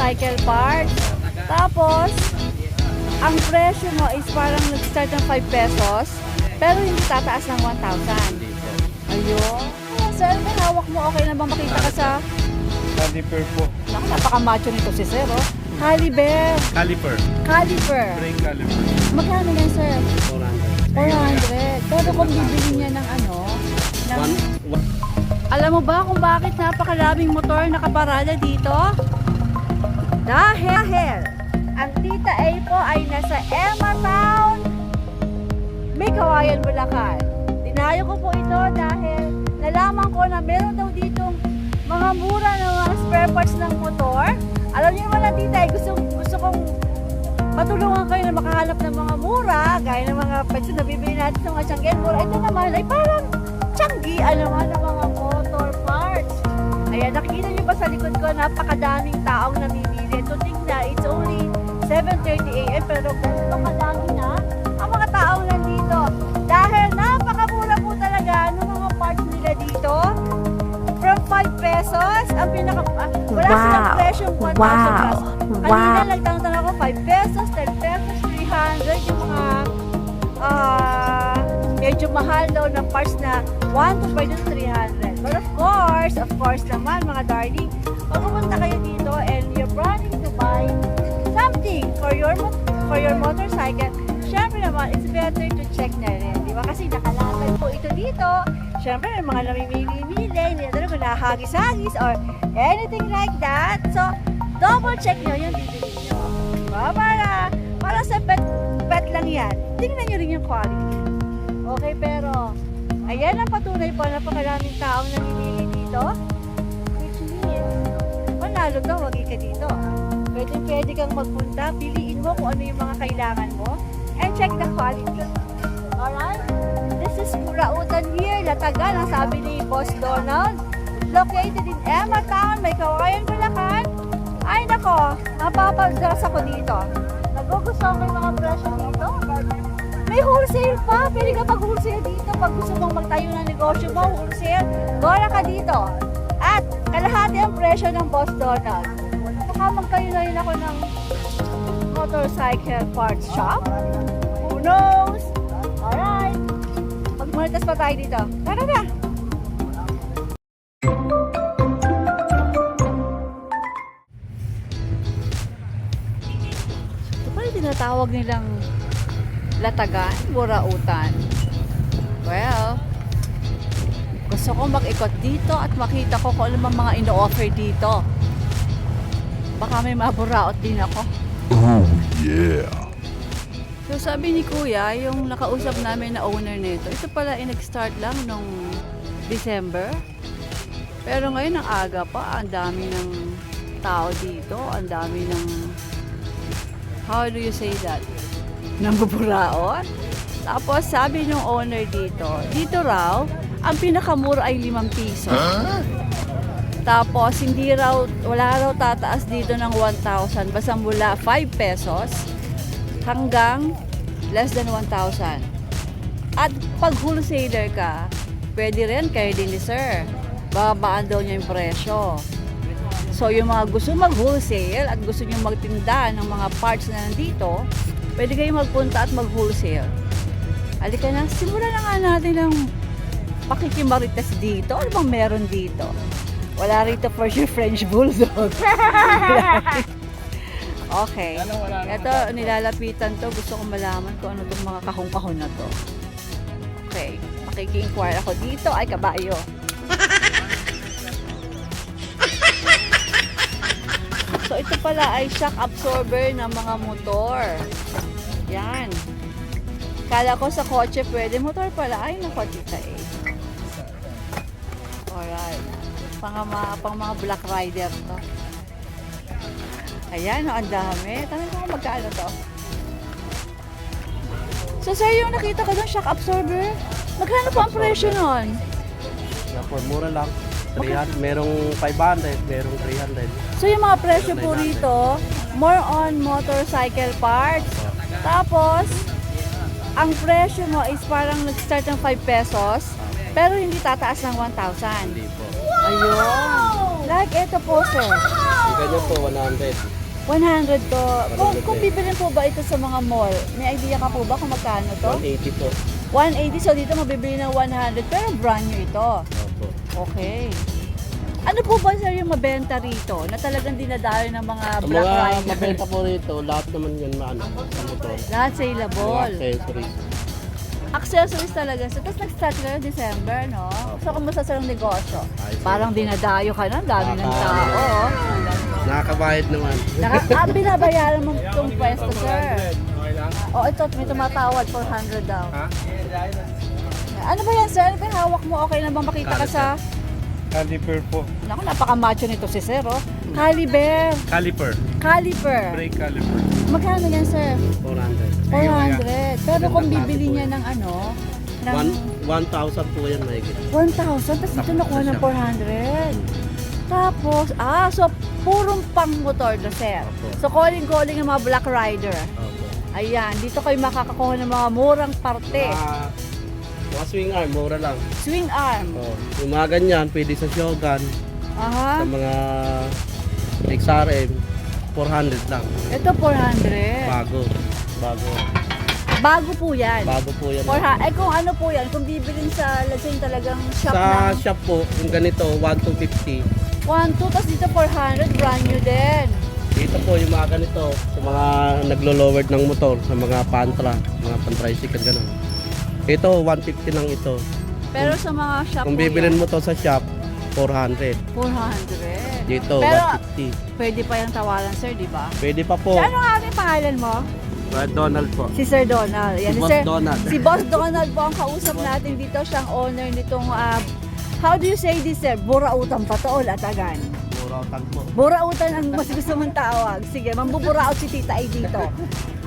motorcycle parts. Tapos, ang presyo mo is parang nag-start ng 5 pesos, pero hindi tataas ng 1,000. Ayun. Sir, may hawak mo, okay na bang makita ka sa... Caliper po. Naku, napaka-macho nito si Sir, oh. Caliber. Caliper. Caliper. Brake caliper. Magkano yan, Sir? 400. 400. Pero kung bibili niya ng ano, ng... Alam mo ba kung bakit napakaraming motor nakaparada dito? Dahil ang Tita A po ay nasa Emma Town, may Kawayan, Bulacan. Dinayo ko po ito dahil nalaman ko na meron daw ditong mga mura na mga spare parts ng motor. Alam niyo naman na Tita, gusto kong matulungan kayo na makahanap ng mga mura, gaya ng mga pets na bibili natin sa mga tiyanggen mura. Ito naman ay parang tiyanggian naman ng mga motor parts. Ayan, nakikita niyo ba sa likod ko, napakadaming taong namimili. Ito tingnan, it's only 7:30 AM pero ganito kadami na ang mga taong nandito. Dahil napakamura po talaga ng mga parts nila dito. From 5 pesos, ang pinaka... wala silang presyong 1,000 plus. Kanina nagtanong ako, 5 pesos, 10 pesos, 300, yung mga medyo mahal daw ng parts na 1 to 5 to 300. But of course naman mga darling, pag pumunta kayo dito and you're planning to buy something for your motorcycle, syempre naman, it's better to check na rin, di ba? Kasi nakalatag po ito dito. Syempre, may mga namimili-mili, hindi na talaga nahagis-hagis or anything like that. So, double check nyo yung bibili nyo. Diba? Para sa pet lang yan. Tingnan nyo rin yung quality. Okay, pero ayan ang patunay po, napakaraming taong namimili dito. Which means, panalo daw, wag ka dito. Pwede kang magpunta, piliin mo kung ano yung mga kailangan mo, and check the quality. Alright? This is Burautan here, Latagan, ang sabi ni Boss Donald. Located in Emma Town, may Kawayan, Bulacan. Ay nako, napapadras ako dito. Nagugustuhan ko yung mga presyo dito. May wholesale pa, pwede ka mag-wholesale dito. Pag gusto mong magtayo ng negosyo mo, wholesale, gora ka dito. At kalahati ang presyo ng Boss Donald. Baka magtayo na rin ako ng motorcycle parts shop. Who knows? Alright. Magmonitas pa tayo dito. Tara na! Ito pala tinatawag nilang Latagan, Burautan. Well, gusto ko mag-ikot dito at makita ko kung ano mga ino-offer dito. Baka may maburaot din ako. Oh, yeah. So sabi ni Kuya, yung nakausap namin na owner nito, ito pala ay nag-start lang nung December. Pero ngayon ang aga pa, ang dami ng tao dito, ang dami ng, how do you say that? Nambuburaot. Tapos sabi ng owner dito raw, ang pinakamura ay 5 piso. Huh? Tapos hindi raw, wala raw tataas dito ng 1,000, basta mula 5 pesos hanggang less than 1,000. At pag wholesaler ka, pwede rin kayo din ni sir. Babaan daw niya yung presyo. So yung mga gusto mag-wholesale at gusto nyo magtinda ng mga parts na nandito, pwede kayo magpunta at mag-wholesale. Halika na, simulan na nga natin ng pakikimarites dito. Ano bang meron dito? Wala rito for your French Bulldog. Okay. Ito, nilalapitan to. Gusto kong malaman kung ano itong mga kahong-kahon na to. Okay. Makiki-inquire ako dito. Ay, kabayo. So, ito pala ay shock absorber ng mga motor. Yan. Kala ko sa kotse pwede. Motor pala. Ay, naku, Tita A. Alright. Pang mga Black Rider to. Ayan, ang dami. Tanong ko kung magkano to. So, sir, yung nakita ko doon, shock absorber, magkano po ang presyo nun? Mura lang. 300, merong 500, merong 300. So, yung mga presyo po rito, more on motorcycle parts. Tapos, ang presyo mo is parang nag-start ng 5 pesos, pero hindi tataas ng 1,000. Hindi po. Ayun. Like ito po, sir. ganyan po, 100. 100 to. Kung 100. bibilin po ba ito sa mga mall, may idea ka po ba kung magkano to? 180 po. 180, so dito mabibili ng 100, pero brand new ito. Opo. Okay. Ano po ba sir yung mabenta rito na talagang dinadayo ng mga Ang Black mga Rider? mabenta po rito, lahat naman yan maano sa motor. Lahat Mga saleable. accessories. Accessories talaga. So, tapos nag-start kayo December, no? So, kumusta sa negosyo? Ayos. Parang dinadayo ka na, dami ng tao. Oh. Nakakabayad naman. Binabayaran mo itong pwesto, sir. Oh, ito, may tumatawad, 400 daw. Ano ba yan, sir? Ano ba yung hawak mo? Okay na bang makita ka sa... Caliper po. Naku, napaka-macho nito si sir, oh. Caliber. Caliper. Caliper. Brake caliper. Magkano yan, sir? 400. 400. Pero kung bibili niya ng ano, ng 1,000 po yan mahigit. 1,000, tapos dito nakuha ng 400. Tapos, so purong pang motor na, sir. Opo. So calling ang mga Black Rider. Opo. Ayan, dito kayo makakakuha ng mga murang parte. Mga swing arm, mura lang. Swing arm. Oh, yung mga ganyan, pwede sa Shogun, Aha. sa mga XRM, 400 lang. Ito 400. Bago. Bago. Bago po yan. Bago po yan. Kung ano po yan, kung bibilin sa, let's say, talagang shop Sa ng shop po, yung ganito, 1,250. 1, 2, tapos dito 400, brand new din. Dito po yung mga ganito, sa mga naglo-lowered ng motor, sa mga pantra, mga pan-tricycle, gano'n. Ito, 150 lang ito. Pero sa mga shop Kung po bibilin yan, mo to sa shop, 400. 400. Dito, Pero 150. pwede pa yung tawaran, sir, di ba? Pwede pa po. So, ano nga ang pangalan mo? Donald po. Si Sir Donald. Yan, Si Boss Sir, Donald. Si Boss Donald po ang kausap natin dito. Siyang owner nitong, how do you say this, sir? Burautan pa to o latagan? Burautan po. Burautan ang mas gusto mong tawag. Sige, mambuburaot si Tita Ay dito.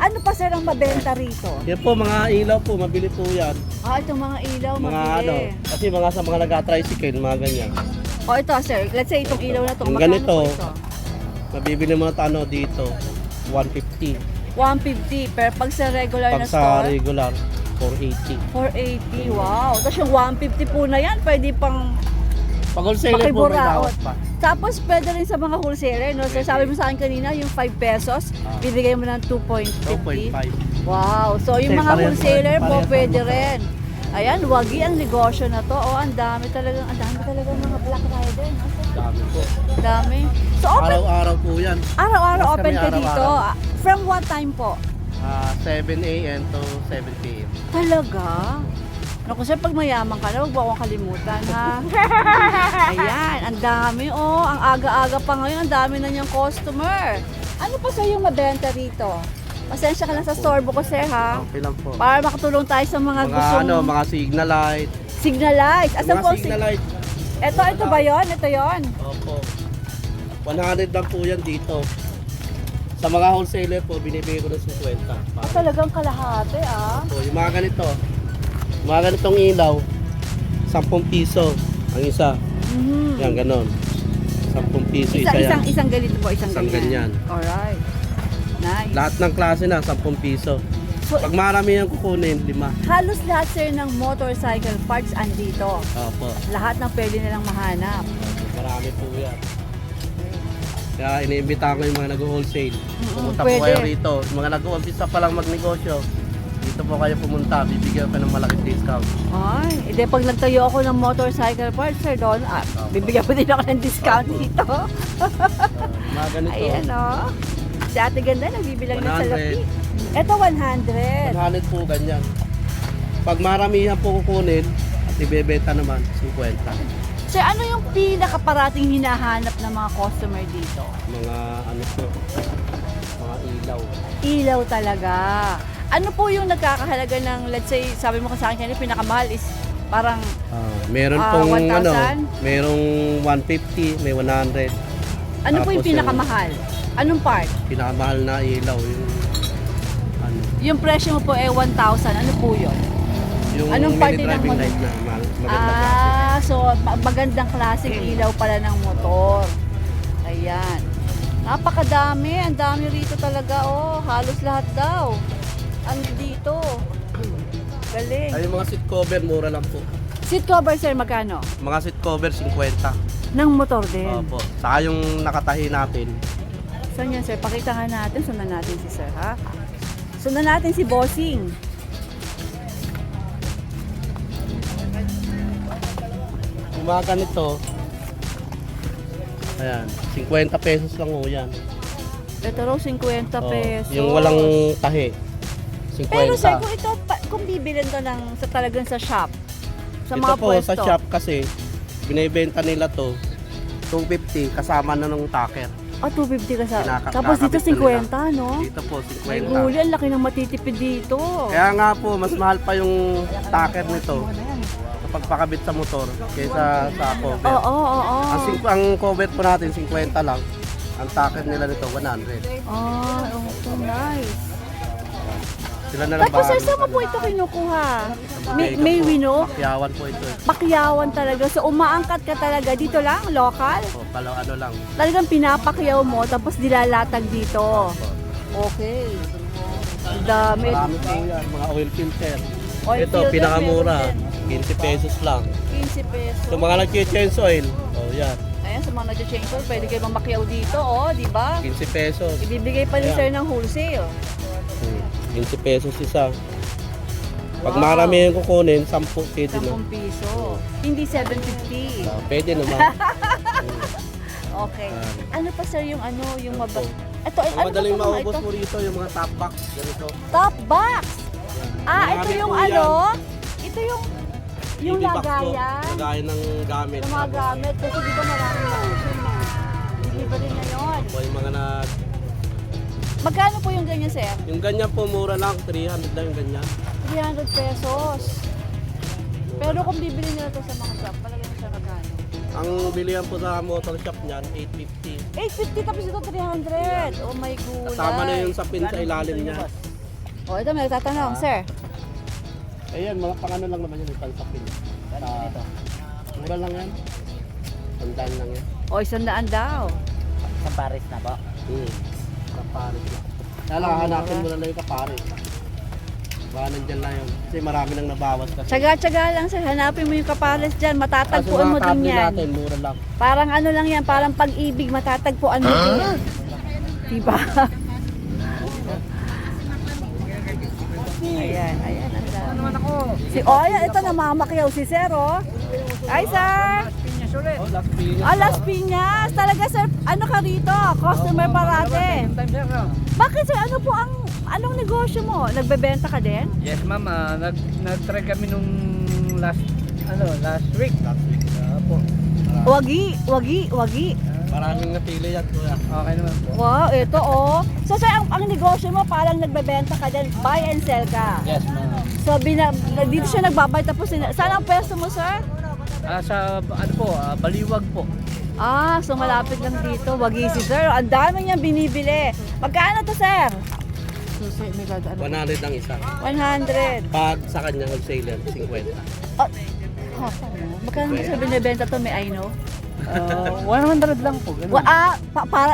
Ano pa, sir, ang mabenta rito? Yan po, mga ilaw po, mabili po yan. Itong mga ilaw, Mga mabili. kasi mga sa mga nag-tricycle, mga ganyan. Ito, sir. Let's say itong ilaw na to. Yung Magkano ganito. po ito? Mabibili mo na dito, 150. 150. Pero pag sa regular Pag na sa store, regular, 480. 480. Wow. Tapos yung 150 po na yan, pwede pang Pag wholesaler po, may pakiburaot. bawas pa. Tapos pwede rin sa mga wholesaler, no? So sabi mo sa akin kanina, yung 5 pesos, bibigay mo ng 2.50. 2.5. Wow. So yung Kasi mga parehas- wholesaler po, parehas pwede lang. rin. Ayan, wagi ang negosyo na to. Oh, ang dami talagang mga Black Rider, no? Dami po. Dami. So open, Araw-araw po yan. araw-araw Mas open kami ka dito. araw-araw. From what time po? 7 a.m. to 7 p.m. Talaga? Naku sir, pag mayaman ka na, huwag mo akong kalimutan ha. Ayan, ang dami oh. Ang aga-aga pa ngayon, ang dami na niyang customer. Ano pa sir yung mabenta rito? Pasensya ka lang sa store ko sir ha. Okay lang po. Para makatulong tayo sa mga Mga gustong mga signal light. signal lights. Asan Mga po ang signal light. Ito ba yon? Ito yon. Opo. 100 lang po yan dito. Sa mga wholesaler po, binibigay ko ng 50. Talagang kalahati ah. Po, yung mga ganito. Mga ganitong ilaw, 10 piso ang isa. Mhm. Yan, ganon. 10 piso isa yan. Isang ganito po, isang Isang ganyan. Alright. Nice. Lahat ng klase na, 10 piso. So, Pag marami yung kukunin, 5. halos lahat sir ng motorcycle parts andito. Opo. Lahat ng pwede nilang mahanap. Opo, marami po yan. Kaya iniimbita ko yung mga nag-wholesale. Pumunta po pwede. kayo rito. Yung mga nag-umpisa pa lang magnegosyo, dito po kayo pumunta. Bibigyan ka ng malaking discount. Ay, edi pag nagtayo ako ng motorcycle parts, sir, doon, bibigyan mo din ako ng discount Opo. dito. Mga ganito. Ayan o. Si ate ganda, nagbibilang ng 100. salapi. Ito 100. 100 po ganyan. Pag maramihan po kukunin, at ibebenta naman, 50. Sir, ano yung pinakaparating hinahanap ng mga customer dito? Mga ano po, mga ilaw. Ilaw talaga. Ano po yung nagkakahalaga ng, let's say, sabi mo sa akin kanina, pinakamahal is parang Meron pong 1,000? ano, merong 150, may 100. ano po yung Tapos pinakamahal? Anong part? Pinakamahal na ilaw, yung ano, Yung presyo mo po 1,000. Ano po yun? yung Anong mini parte ng driving motor? light na maganda. So magandang klaseng ilaw pala ng motor. Ayan. Napakadami. Ang dami rito talaga. Oh, halos lahat daw. Ano dito? Galing. Ay, yung mga seat cover, mura lang po. Seat cover, sir, magkano? Mga seat cover, 50. Ng motor din. Opo. Saka yung nakatahi natin. Saan yan, sir? Pakita nga natin. Sundan natin si sir, ha? Sundan natin si Bossing. Yung mga ganito, ayan, 50 pesos lang ho yan. Ito raw, 50 Oo, pesos. yung walang tahi, 50. Pero sir, kung ito, kung bibilin to ng, talagang sa shop, sa Ito mga po pwesto. sa shop kasi, binibenta nila to, 250 kasama na ng taker. 250 ka sa... Kinaka- Tapos dito kakabit 50, no? Dito po, May 50. guli, ang laki ng matitipid dito. Kaya nga po, mas mahal pa yung taker nito kapag pakabit sa motor kaysa sa cover. Oo. Ang cover po natin, 50 lang. Ang taker nila nito, 100. Okay, nice. Sila na lang Tapos sir, bahala saan mo mag- po ito kinukuha? May May po, wino? Pakyawan po ito. Pakyawan talaga. So umaangkat ka talaga. Dito lang, local? O, ano lang. Talagang pinapakyaw mo, tapos dilalatag dito. Okay. Dami. Marami po yan, mga oil filter. Oil Ito, filter, pinakamura. meron 15 pesos lang. 15 pesos. So mga nag-change oil, yan. Ayan, sa mga nag-change oil, pwede kayo mamakyaw dito, di ba? 15 pesos. Ibibigay pa ni Ayan. sir ng wholesale. 15 pesos isa. Pag Wow. marami yung kukunin, 10 pwede na. 10 piso. Hindi 750. Pwede naman. Okay. Ayan. Ano pa sir yung yung mabag... Ito, Ang ano madaling ba maubos ito? mo rito yung mga top box. Ganito. Top box! Marami Ito yung po yan. Ito yung Hindi box po. lagayan Lagayan ng gamit. ng mga gamit. Kasi di ba marami na option na. Delivery na yun. Po yung mga Magkano po yung ganyan sir? yung ganyan po mura lang, 300 lang yung ganyan. 300 pesos. Pero kung bibili nila to sa mga shop, palagay mo siya magkano? Ang bilihan po sa motor shop niyan, 850. 850 tapos ito 300. Oh my gulay. Kasama na yung sa pin sa ilalim niya. Oh, ito may nagtatanong, sir. Ayan, mga pangano lang naman yun, pan sa pin. Mura lang yan. Tandaan lang yan. O, 100 daw. Sa Paris na po. Kapares lang. Kaya lang, hanapin mo na lang yung kapares. Baka nandyan lang yun. Kasi marami nang nabawas kasi. Tsaga-tsaga lang, sir. Hanapin mo yung kapares dyan. Matatagpuan mo mga din kable yan. natin, mura lang. Parang ano lang yan, parang pag-ibig, matatagpuan mo din yan. Diba? Ayan, ayan. Ano naman ako? Ayan, ito namamakyaw si sir, oh. Ay, sir. Oh, last pinya. Las Piñas. Talaga, sir. Ano ka rito? Customer parate. Bakit, sir? Ano po anong negosyo mo? Nagbebenta ka din? Yes ma'am, nag-try kami nung last week. Last week. Po. Wagi. Maraming napili yan, kuya. Okay naman po. Wow, ito oh. So sir, ang negosyo mo parang nagbebenta ka din, buy and sell ka. Yes ma'am. So dito siya nagbabay tapos saan ang pwesto mo, sir? Sa Baliwag po. So malapit lang dito. Wagi si sir. Ang dami niyang binibili. Magkano to, sir? Susi, may dadaan. 100 ang isa. 100. Pag sa kanya, wholesaler, 50. Magkano sir binibenta to? May I know? 100 lang po. Ganun.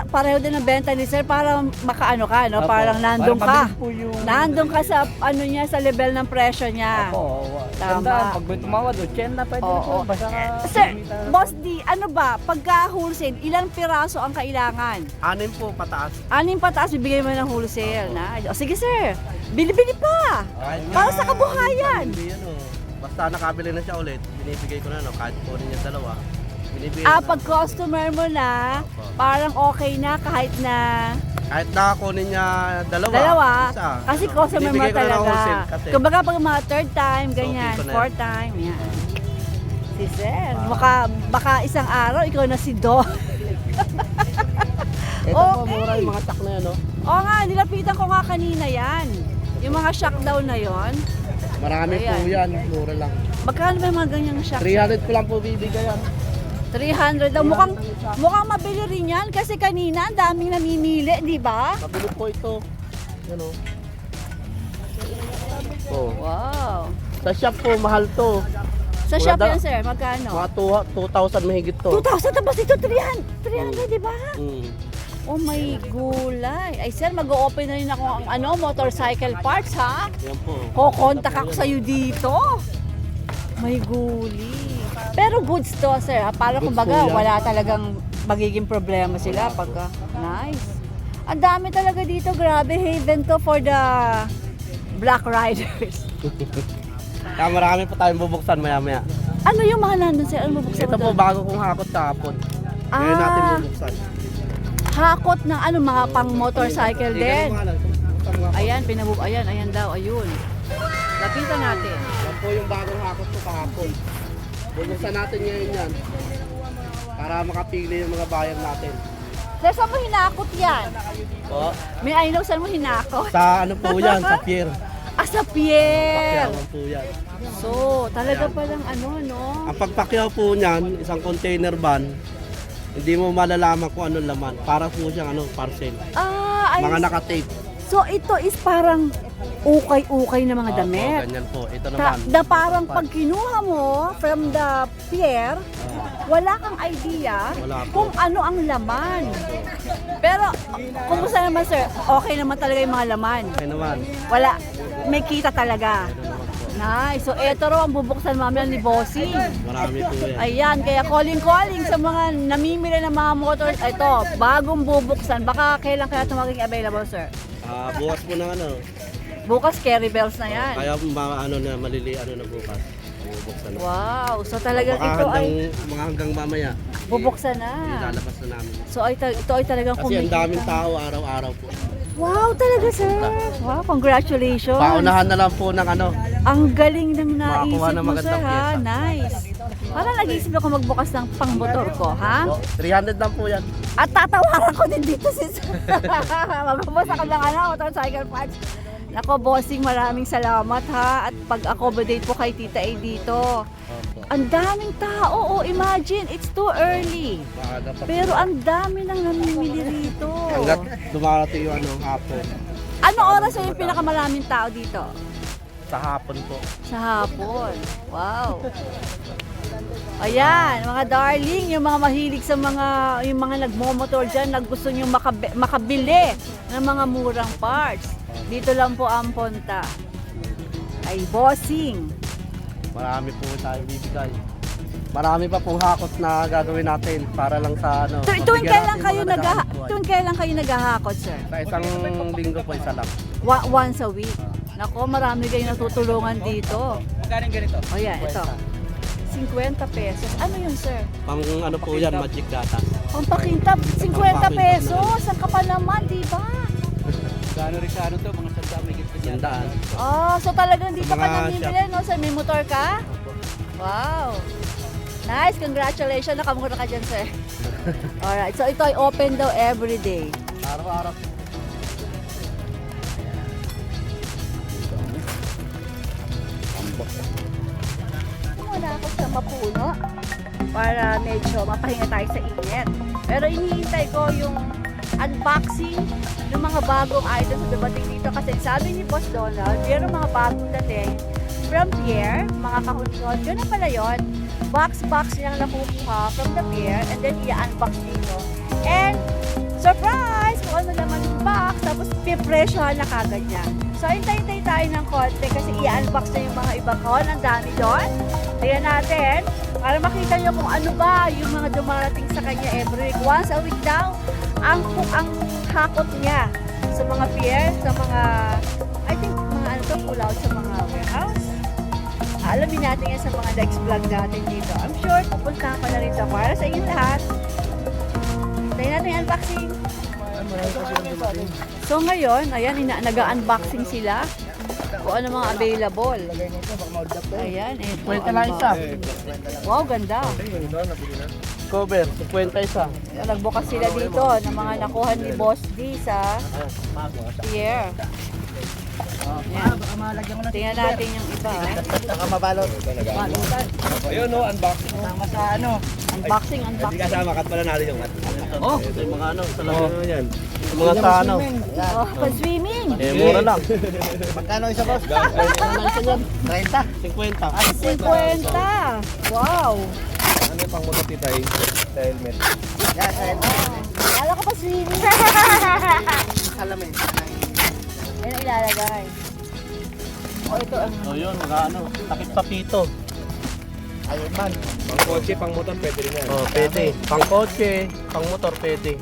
Pareho din ang benta ni sir para makaano ka, no? Opo. Parang nandun Para ka. mabilis po yung... Nandun ka sa niya sa level ng presyo niya. Opo. Tama. Tandaan, pag may tumawad, 80 na pwede na po. Oo. Basta Sir, kumita na Boss po. D, ano ba? Pagka wholesale, ilang piraso ang kailangan? 6 po, pataas. Aning pataas, bibigay mo ng wholesale. Na? O sige sir, bili-bili pa. Para sa kabuhayan. Hindi yan, oh. Basta nakabili na siya ulit, binibigay ko na, no? Kahit po rin yung dalawa. Binibigay na. Pag customer mo na, parang okay na kahit na Kahit nakakunin niya dalawa. Isa. kasi customer mo Binibigay ko na ng talaga. wholesale kasi. Kumbaga pag mga third time, ganyan, Okay ko na yan. fourth time, yan. Si sir, baka isang araw, ikaw na si Do. Ito po, Okay. mura yung mga tak na yan, no? Oo nga, nilapitan ko nga kanina yan. Yung mga shockdown na yon. Marami po Ayan. yan, mura lang. Magkano ba yung mga ganyang shock? 300 ko lang po bibigay yan. 300 daw. Mukhang mabili rin yan kasi kanina ang daming namimili, di ba? Mabili po ito. Yan, oh. Oh. Wow. Sa shop po, mahal to. Sa Wala shop daw. yan, sir, magkano? Mga 2,000 mahigit to. 2,000 tapos ito 300, di ba? Mm. Oh my gulay. Ay sir, mag-o-open na rin ako ang motorcycle parts ha. Yan po. Kukontak ako sa iyo dito. May guli. Pero Pero goods to, sir. Para Goods kumbaga, po yan. wala talagang magiging problema sila pagka. Nice. Ang dami talaga dito. Grabe, haven to for the Black Riders. Kaya marami pa tayong bubuksan maya-maya. Ano yung mga nandun, sir? Ano mabuksan Ito mo po, doon? bago kong hakot kahapon. Ngayon natin Ah, bubuksan. hakot ng ano, mga pang motorcycle din. Tingnan mo nga lang, bubuksan mo nga. Ayan daw, ayun. Lapitan natin. Yan po yung bagong hakot ko kahapon. Bubuksan natin ngayon yan. Para makapili yung mga bayan natin. Sir, saan mo hinakot yan? Po, May I know saan mo hinakot? sa ano po yan, sa pier. Sa pier. Pakyawan po yan. So, talaga palang ano, no? Ang pagpakyaw po niyan, isang container van, hindi mo malalaman kung anong laman. Para po siyang parcel. Ah, Mga ayos. nakatape. So, ito is parang ukay-ukay na mga Opo, damit. ganyan po. Ito naman. Parang pag kinuha mo from the pier, wala kang idea Wala po. kung ano ang laman. Pero, kumusta naman, sir? Okay naman talaga yung mga laman. Okay naman. Wala. May kita talaga. Ito naman po. Nice. So, eto raw ang bubuksan mamaya ni Bossing. Marami po yan. Ayan, kaya calling sa mga namimili ng mga motors. Ito, bagong bubuksan. Baka kailan kaya ito maging available, sir? Bukas po ng Bukas, carry bells na yan. kaya malili na bukas. Bubuksan na. Wow. So, talagang Baka ito ay mga hanggang mamaya, bubuksan na. ilalabas na namin. So, ito ay talagang Kasi ang kumikita. daming tao araw-araw po. Wow, talaga, sir. Wow, congratulations. Paunahan na lang po ng Ang galing ng naisip Makakuha ng mo, sir, magandang ha? pyesa. Nice. Parang nag-iisip ako magbukas ng pangmotor ko, ha? 300 lang po yan. At tatawaran ko din dito si sir. Magbubukas ako ng motorcycle parts. Nako, bossing, maraming salamat, ha? At pag-accommodate po kay Tita A dito. Opo. Ang daming tao. Oh, imagine, it's too early. Maaga pa po. Pero ang dami nang namimili rito. Hanggat dumarating yung hapon. Ano oras yung pinakamaraming tao dito? Sa hapon po. Sa hapon. Wow. Ayan, mga darling, yung mga mahilig sa yung mga nagmomotor dyan, gusto nyo makabili ng mga murang parts. Dito lang po ang punta. Ay, Bossing. Marami po tayo bibigay. Marami pa pong hakot na gagawin natin para lang sa Tuwing mabigyan kailan natin kayo mga naghahanap buhay. tuwing kailan kayo naghahakot, sir? Sa isang linggo po isa lang. Once a week. Nako, marami kayong natutulungan dito. Magkano ganito? O yan, ito. 50 pesos. Ano yun, sir? Pang po yan, magic data. Pampakintab, 50 pesos. Ang kapal naman, di ba? Gano'n rin sa to, mga sanda may gito niyan. Sandaan. Oh, so talagang dito ka Mga namimili, no? Sir, may motor ka? Wow. Nice, congratulations. Nakamura ka dyan, sir. Alright, so ito ay open daw every day. Araw-araw. Muna ako sa mapuno para medyo mapahinga tayo sa init. Pero hinihintay ko yung unboxing ng mga bagong items na dumating dito kasi sabi ni Boss Donald, mayroong mga bagong dating from Pierre, mga kahunod. Yun na pala yun. Box niyang nakukuha from the Pierre and then i-unbox dito. And surprise! Kung ano naman yung box, tapos pipresyohan na kagad niya. So, hintay-hintay tayo ng konti kasi i-unbox na yung mga iba ko. Ang dami doon. Tingnan natin para makita nyo kung ano ba yung mga dumarating sa kanya every week. Once a week daw, ang hakot niya sa mga pier, sa mga, I think, mga ano to, pull out sa mga warehouse. Alamin natin yan sa mga next vlog natin dito. I'm sure, pupuntahan ko na rin ito para sa inyo lahat. Tayo natin yung unboxing. So ngayon, ayan, nag-unboxing sila kung ano mga available. Ayan, Kwenta lang isa. Wow, ganda. Cover, 50 isa. Nagbukas sila dito ng mga nakuha ni Boss D sa Pierre. Ayan. Tingnan natin yung iba. Saka mabalot. Ayun no, unboxing. Sama sa ano. Unboxing. kat pala natin yung kat. Oh! Ito yung mga talaga yan. Yung mga sa Oh, pag-swimming. mura lang. Magkano isa boss? 30. 50. 50. Wow. Ano yung pang mga pitay sa helmet? Kala ko pa swimming. Salamin. Yan ang ilalagay. Oh, ito ang So yun, mga takip sa pito. Iron Man. Pang kotse, pang motor, pwede rin yan. Oh, pwede. Pang kotse, pang motor, pwede.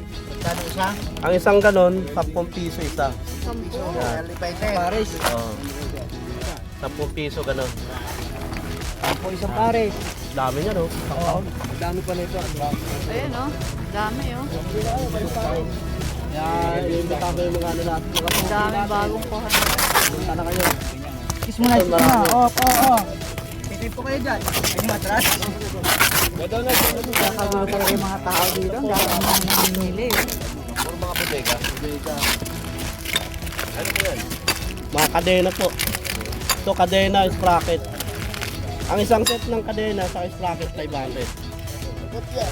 Magkano isa? Ang isang ganon, 10 piso isa. 10. Yan. Pares. Oh. 10 piso ganon. Sampo isang pares. Dami niya, no? Oo. Ang dami pa nito. Ayun, oh. Dami, oh. Yan, yung baka yung mga ano natin. Ang dami bagong kuha. Punta na kayo. Kiss mo na, kiss mo na. Oo. Titip po kayo dyan. Ayun matras. Kakagulo talaga yung mga tao dito. Ang dami namin namimili, eh. Puro mga bodega. Ano po yan? Mga kadena po. Ito, kadena, sprocket. Ang isang set ng kadena sa sprocket, 500.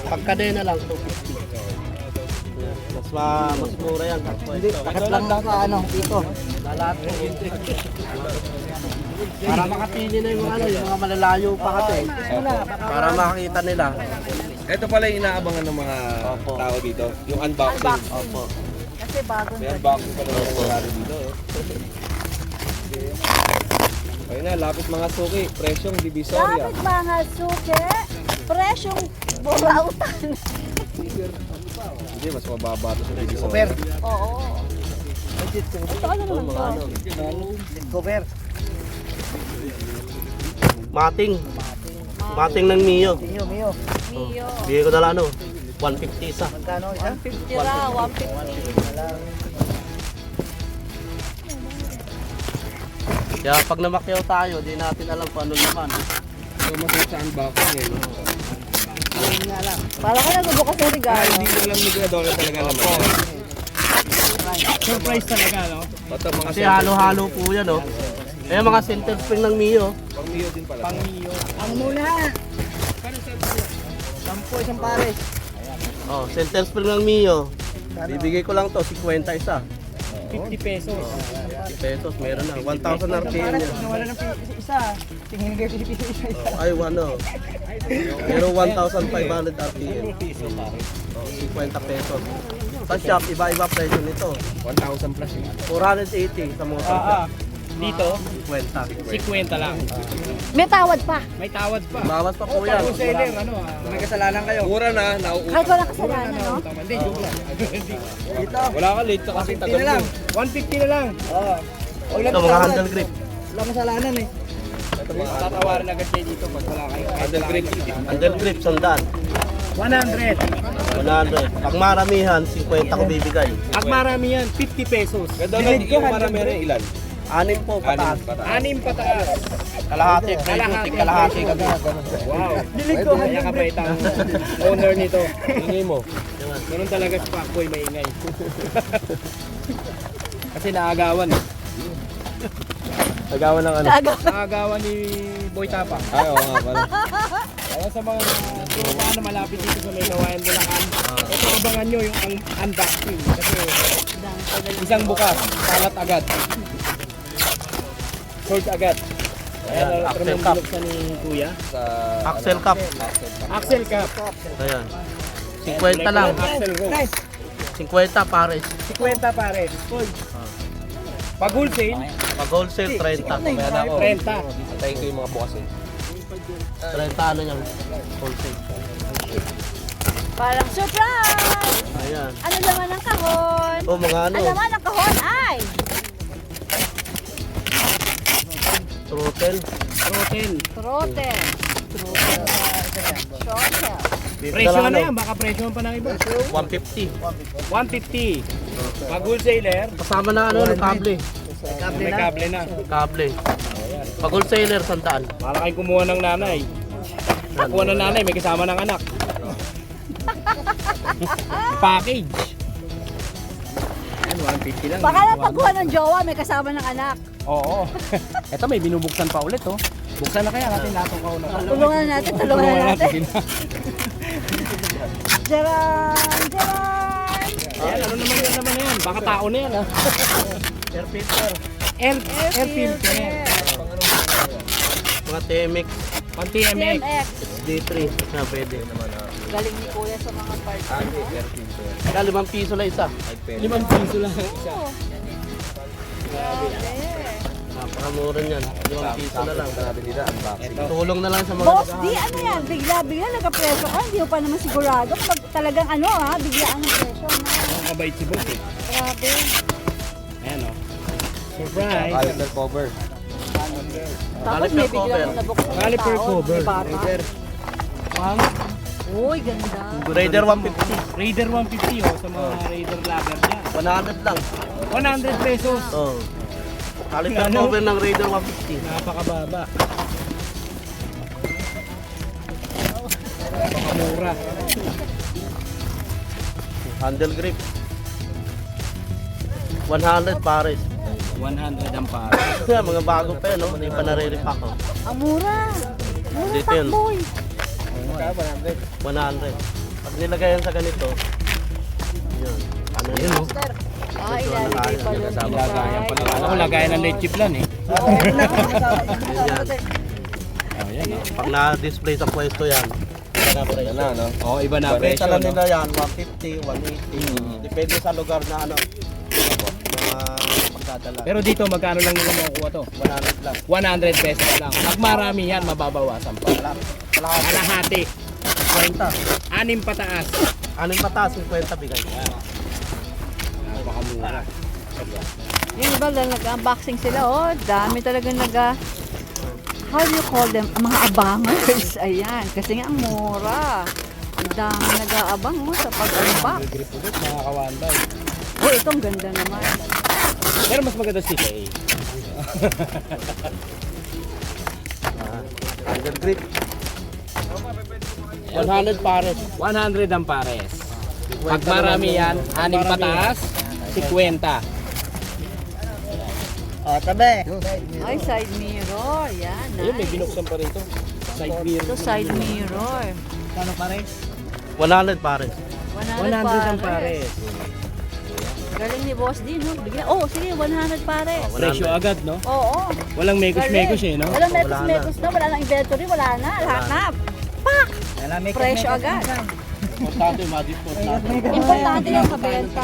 Pag kadena lang, 250. Yan. Mas mura yan. Hindi, takat lang daw sa ano, dito. Lalat po. Para makapili na yung mga malalayo pa kasi. Para makakita nila. Ito pala yung inaabangan ng mga Opo. tao dito. Yung unboxing. Opo. Kasi bagong May unboxing pala ng nangyari dito. Ayun na, lapit mga suki. Presyong Divisoria. Lapit mga suke, presyong burautan. Hindi, mas mababa ito sa Divisoria. Oo. Ito ano naman Mga ano. Cover. Mating. Mating ng Mio. Mio. Mio. Bigay ko na lang 150 isa. Magkano isa? 150 raw, 150. Kaya pag namakyaw tayo, di natin alam kung ano naman. So, masaya sa unboxing eh. Para ka nagbubukas ng regalo. Hindi lang ni Dollar talaga naman. Surprise talaga, no? Ito mga Kasi halo-halo po yan, oh. Eh, mga center spring ng Mio. Pang Mio din pala. Ang muna. Sampo isang pares. Oh, center spring ng Mio. Bibigay ko lang to, 50 isa. 50 pesos. 50 pesos, meron na. 1,000 RPM yan. Nawala ng isa. Tingin kayo Pilipino isa. Oh, ay, ano. Pero 1,500 RPM. Oh, 50 pesos. Sa shop, iba-iba presyo nito. 1,000 plus yun. 480 sa mga shop. Dito, 50. 50 lang. May tawad pa. May tawad pa. Bawas pa po yan. Pag seller, ano may kasalanan kayo. Mura na, nauupa. Kahit walang kasalanan, no? Hindi, joke lang. Dito. Wala ka late ka kasi 150 tagal na lang. mo. 150 na lang. Oo. Ito, mga handle grip. Wala kasalanan eh. Tatawarin agad kayo dito pag wala kayo. Handle grip. Handle grip, sandaan. 100. 100. Pag maramihan, 50 ko bibigay. Pag marami yan, 50 pesos. Ganda na, yung marami rin ilan? 6 po pataas. Anim pataas. Kalahati, presyo, kalahati kami. Wow. Dilig ko. Kaya kabait ang owner nito. Ingay mo. Ganun talaga si Pakboy, maingay. Kasi naagawan eh. Tagawan ng ano? Naagawan ni Boy Tapang. Ay, oo nga pala. Kaya sa mga tropa na malapit dito sa may Kawayan Bulacan, ito abangan nyo yung unboxing. Kasi isang bukas, salat agad. Sold agad. Ayan, Ayan, pero axle nung cap. binuksan ni Kuya. Sa Axle cap. Axle cap. Ayan. 50 lang. Axle rope. 50 pares. 50 pare. Pag wholesale, Pag wholesale, 30. Kaya na ako. 30. Antayin ko yung mga bukas eh. 30 ano yung wholesale. Parang surprise! Ayan. Ano naman ang kahon? O mga ano, Ano naman ang kahon ay throttle. Throttle. trote. Shortel. Presyo na yan, baka presyo pa ng iba. 150. 150. Pag wholesaler, Kasama na ano, kable. may kable na. Kable. Pag wholesaler, 100. Para kayong kumuha ng nanay. Kuha ng nanay, may kasama ng anak. Package. Yan, 150 lang. Baka lang pagkuha ng jowa, may kasama ng anak. Oo. Ito may binubuksan pa ulit oh. Buksan na kaya natin lahat ng kauna. Tulungan na natin, tulungan na natin. Jaran! Jaran! Ayan, ano naman yan yan? Baka tao na yan ah. Air filter. Air filter. Mga TMX. Pang TMX. TMX. D3. Na pwede. Galing ni Kuya sa mga parts. Kaya 5 piso lang isa. 5 piso lang isa. Oh. Grabe. Napakamura niyan. 5 piso na lang. natin dito, unboxing. Tulong na lang sa mga Boss, di ano yan, bigla-bigla nagka-presyo ka, hindi mo pa naman sigurado kung talagang ano ha, biglaan ng presyo. No? Ang kabait si boss eh. Grabe. Ayan o. Surprise! Calendar cover. Tapos may biglang nabuksan ng Caliper tao, cover. may bata. Uy, ganda. Raider 150. Raider 150 sa mga Raider lover dyan. 100 lang. 100 pesos. Oh. Caliper Ano? cover ng Raider 150. Napakababa. Napakamura. Handle grip. 100 pares. 100 ang para. Kaya mga bago pa yun, no? Hindi pa nare-repack. Oh. Ang mura. Mura Dito yun. takboy. 100. Pag nilagay yan sa ganito, yun. Ano yun, no? Ah, ilalagay pa doon. Lagayan pala. Alam ko lagayan ng leche plan eh. Yan. Oh, yan oh. Pag na-display sa pwesto yan, Yan na, no? Oh, iba na Benta presyo. lang No? nila yan, 150, 180. Depende sa lugar na ano, mga magdadala. Pero dito magkano lang nila makukuha to? 100 lang. 100 pesos lang. Pag marami yan, mababawasan pa. Kalahati. 50. 6 pataas. Anong mataas, 50 bigay. Napakamura. Yung iba lang nag-unboxing sila, oh, dami talaga how do you call them? Ang mga abangers. Ayan, kasi nga ang mura. Ang dami nag-aabang mo sa pag-unbox. Grip ulit, mga kawandal. Oh, itong ganda naman. Pero mas maganda si Kay. Handle grip. 100 pares. 100 ang pares. Pag marami yan, 6 pataas, 50. Ay, side mirror. Yan, Ayun, may nice. binuksan pa rito. Side mirror. Ito, side mirror. 100 pares. 100 100 ang pares. Galing ni Boss D, no? Bigla, oh, sige, 100 pares. Presyo agad, no? Oo. Walang mekos-mekos eh, no? Walang Wala na. mekos na, wala nang inventory, wala na, lahat na. Pak! Presyo agad. Importante, ma-disport natin. Importante yung sa benta.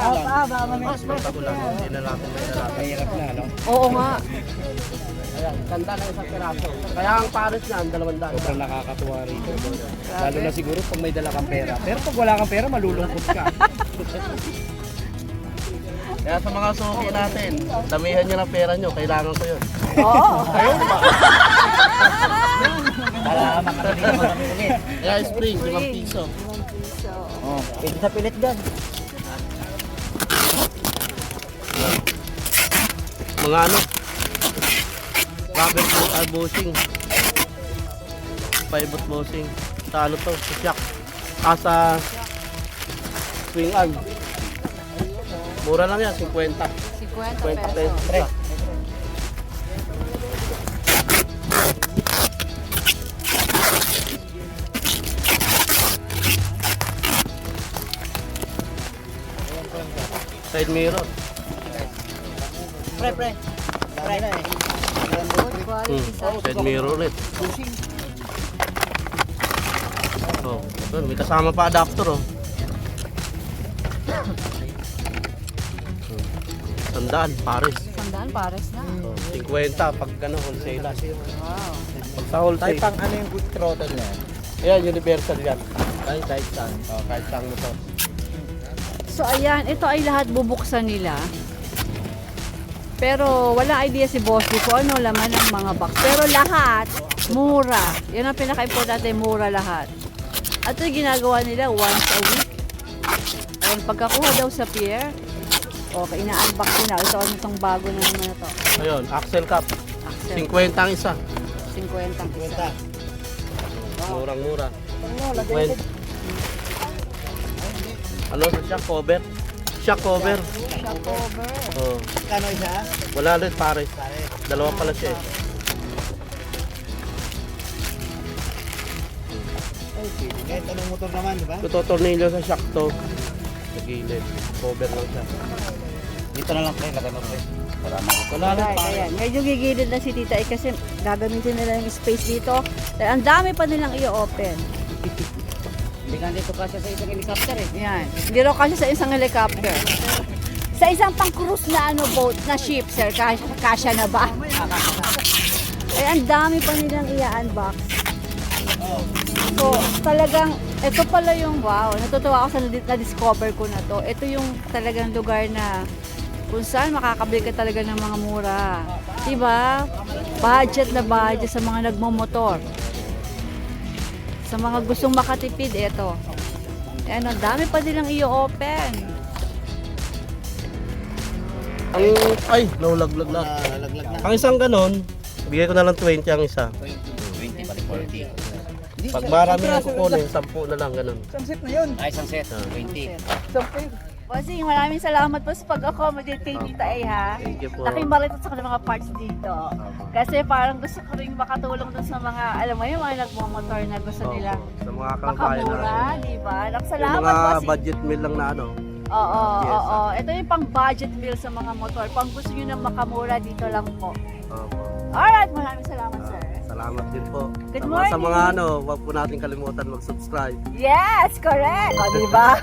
Disport ko lang. Hindi na natin may natin. Mahirap na, no? Oo nga. Ayan, ganda lang isang piraso. Kaya ang pares niya, 200. Sobrang nakakatuwa rito. Lalo na siguro pag may dala kang pera. Pero pag wala kang pera, malulungkot ka. Kaya sa mga suki natin, damihan nyo ng pera nyo, kailangan ko yun. Oo. Ayun ba? Kaya spring, 5 piso. Pwede sa pilit doon. Mga ano, rubber bushing. Pivot bushing. Sa ano to, sa shock. Sa swing arm. Mura lang yan, 50. 50 50 pesos. pesos. Pre. Side mirror. Good quality side. Side mirror ulit. Oh, ito, may kasama pa adapter oh. Sandaan, pares. Sandaan pares na. Oh, 50 pag ano, wholesale. Wow. Pag sa wholesale. Pang ano yung good throttle niya? Ayan, universal yan. Kahit saan. Oh, kahit saan mo to. So ayan, ito ay lahat bubuksan nila. Pero wala idea si Boss D kung ano laman ng mga box. Pero lahat, mura. Yan ang pinaka-importante, mura lahat. At ito yung ginagawa nila once a week. Ayun, pagkakuha daw sa pier, okay, ina-unbox nila. Ito, itong bago na naman na to. Ayun, axle cap. Axel, 50 ang isa. 50 ang isa. Murang-mura. 50. Ano sa shock cover? Shock cover. Shock cover. Oh. Kano isa? 100 pares. Dalawa pala siya eh. Kahit anong motor naman, di ba? Ito tornilyo sa shock to. Sa gilid. Cover lang siya. Dito na lang pre, lagay mo pre. Para mo. 100 Ayan, pares. ayan. Medyo gigilid na si Tita eh, kasi gagamitin nila yung space dito. Dahil ang dami pa nilang i-open. Hindi ka dito kasi sa isang helicopter eh. Yan. Hindi raw kasi sa isang helicopter. Sa isang pang-cruise na boat, na ship, sir, kasya na ba? Eh, ang dami pa nilang i-unbox. So, talagang, ito pala yung wow. Natutuwa ako sa na-discover ko na to. Ito yung talagang lugar na kung saan makakabili ka talaga ng mga mura. Diba? Budget na budget sa mga nagmamotor. Sa mga gustong makatipid, ito. Ayan, ang dami pa nilang i-open. Ay, nalaglag na. Ang isang ganon, bigay ko na lang 20 ang isa. 20 bali 40. Pag marami na kukunin, 10 na lang, ganon. Isang set na yun. Ay, isang set, 20. Bossing, maraming salamat po sa pag-accommodate kay Tita A, ha? Thank you po. Nakimalitot sa mga parts dito. Kasi parang gusto ko rin makatulong dun sa mga, alam mo yung mga nagmamotor na gusto nila Sa mga kababayan makamura, na. di ba? Yung Salamat, mga bossing. budget meal lang na ano. Oo, Yes, oo. Ito yung pang budget meal sa mga motor. Pang gusto nyo na makamura, dito lang po. Opo. Alright, maraming salamat, sir. Salamat din po. Good Sa mga morning. ano, wag po natin kalimutan mag-subscribe. Yes, correct. O, di ba?